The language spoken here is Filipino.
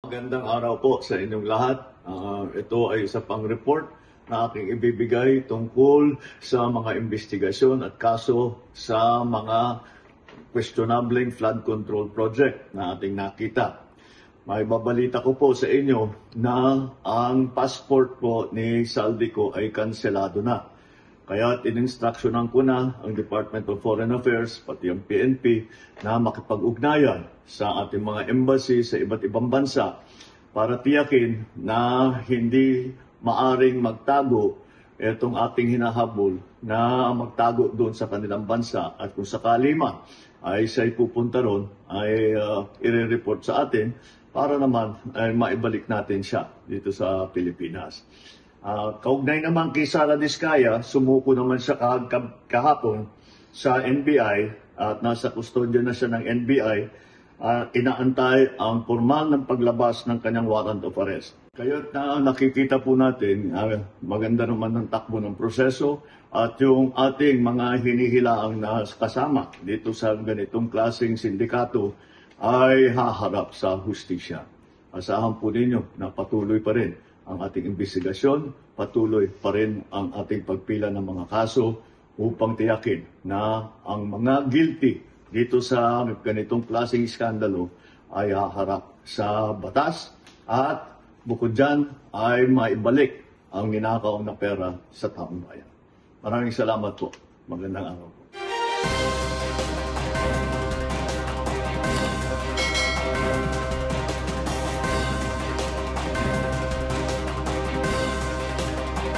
Magandang araw po sa inyong lahat. Ito ay isa pang report na aking ibibigay tungkol sa mga investigasyon at kaso sa mga questionableng flood control project na ating nakita. May babalita ko po sa inyo na ang passport po ni Saldico ay kanselado na. Kaya in-instructionan ko na ang Department of Foreign Affairs, pati ang PNP, na makipag-ugnayan sa ating mga embassy sa iba't ibang bansa para tiyakin na hindi maaring magtago itong ating hinahabol na magtago doon sa kanilang bansa. At kung sakali man ay siya'y pupunta ron, ay i-report sa atin para naman ay maibalik natin siya dito sa Pilipinas. Kaugnay naman kay Sara Diskaya, sumuko naman siya kahapon sa NBI at nasa kustodya na siya ng NBI. Inaantay ang formal ng paglabas ng kanyang warrant of arrest. Kaya nakikita po natin, maganda naman ng takbo ng proseso at yung ating mga hinihilaang na kasama dito sa ganitong klaseng sindikato ay haharap sa hustisya. Asahan po ninyo na patuloy pa rin ang ating investigasyon, patuloy pa rin ang ating pagpila ng mga kaso upang tiyakin na ang mga guilty dito sa ganitong klaseng iskandalo ay haharap sa batas at bukod dyan ay maibalik ang ninakaw na pera sa taong bayan. Maraming salamat po. Magandang araw po.